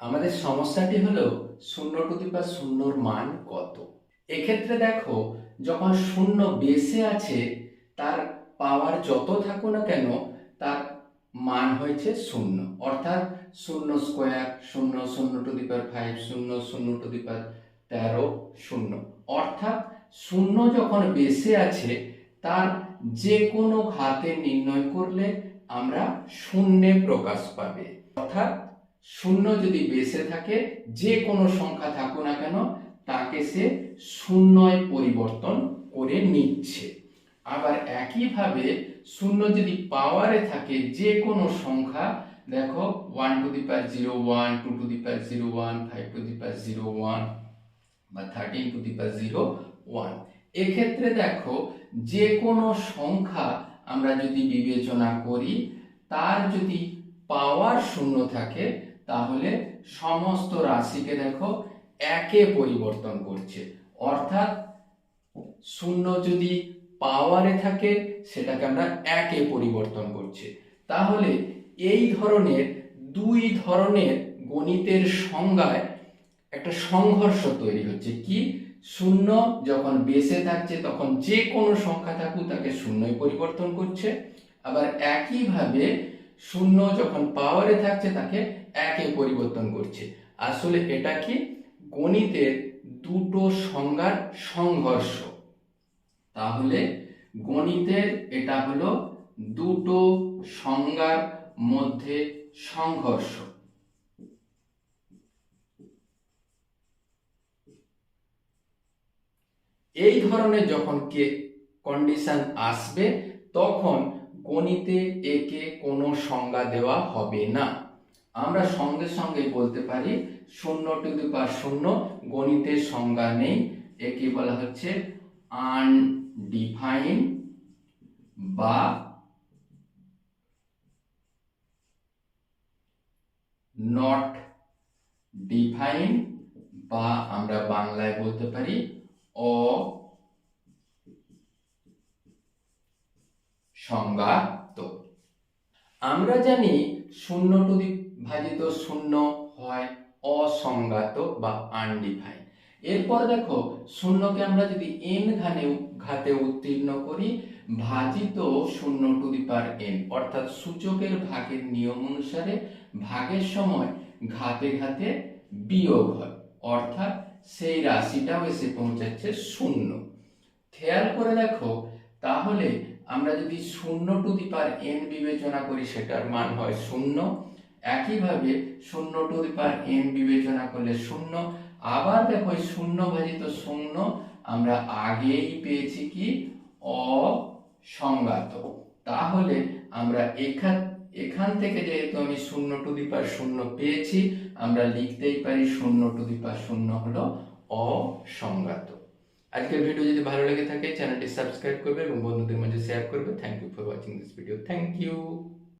আমাদের সমস্যাটি হলো 0 মান কত। এক্ষেত্রে দেখো, যখন 0 বেসে আছে তার পাওয়ার যত থাকুক না কেন তার মান হয়েছে 0, অর্থাৎ 0 স্কোয়ার, 0 0^5, 0 0^13, 0, অর্থাৎ 0 যখন বেসে আছে তার যে কোনো ঘাতে নির্ণয় করলে আমরা শূন্যে প্রকাশ পাবে। অর্থাৎ 0 যদি বেসে থাকে যে কোনো সংখ্যা থাকুক না কেন তাকে সে শূন্যয় পরিবর্তন করে নিচ্ছে। আবার একইভাবে 0 যদি পাওয়ারে থাকে যে কোনো সংখ্যা, দেখো 1^01, 2^01, 5^01 বা 13^01, এক্ষেত্রে দেখো যে কোনো সংখ্যা আমরা যদি বিবেচনা করি তার যদি পাওয়ার 0 থাকে তাহলে সমস্ত রাশিকে দেখো একে পরিবর্তন করছে। অর্থাৎ 0 যদি পাওয়ারে থাকে সেটাকে আমরা একে পরিবর্তন করছে। তাহলে এই ধরনের দুই ধরনের গণিতের সংজ্ঞায় একটা সংঘর্ষ তৈরি হচ্ছে। কি? 0 যখন বেসে থাকছে তখন যে কোনো সংখ্যা থাকুক তাকে শূন্যয় পরিবর্তন করছে, আবার একইভাবে 0 যখন পাওয়ারে থাকছে তাকে একে পরিবর্তন করছে। আসলে এটা কি? গণিতের দুটো সংজ্ঞার সংঘর্ষ। তাহলে গণিতের এটা হলো দুটো সংজ্ঞার মধ্যে সংঘর্ষ। এই ধরনের যখন কন্ডিশন আসবে তখন গণিতে একে কোনো সংজ্ঞা দেওয়া হবে না। আমরা সঙ্গে সঙ্গে বলতে পারি 0^0 গণিতের সংজ্ঞা নেই, একে বলা হচ্ছে আনডিফাইন্ড বা নট ডিফাইন্ড, বা আমরা বাংলায় বলতে পারি অসংজ্ঞাত। আমরা জানি 0^0 হয় অসংজ্ঞাত বা আনডিফাইন্ড। এরপর দেখো 0কে আমরা যদি n ঘাতে উত্তীর্ণ করি ভাজিত 0^n, অর্থাৎ সূচকের ভাগের নিয়ম অনুসারে ভাগের সময় ঘাতে ঘাতে বিয়োগ হয়, অর্থাৎ সেই রাশিটাও এসে পৌঁছাচ্ছে 0। খেয়াল করে দেখো, তাহলে আমরা যদি 0^n বিবেচনা করি সেটার মান হয় 0, একইভাবে 0^n বিবেচনা করলে 0, আবার দেখো 0 ভাজিত 0 আমরা আগেই পেয়েছি কি? অসংজ্ঞাত। তাহলে আমরা এখান থেকে যেহেতু আমি 0^0 পেয়েছি আমরা লিখতেই পারি 0^0 হলো অসংজ্ঞাত। আজকের ভিডিও যদি ভালো লেগে থাকে চ্যানেলটি সাবস্ক্রাইব করবে এবং বন্ধুদের মাঝে শেয়ার করবে। Thank you for watching this video. Thank you.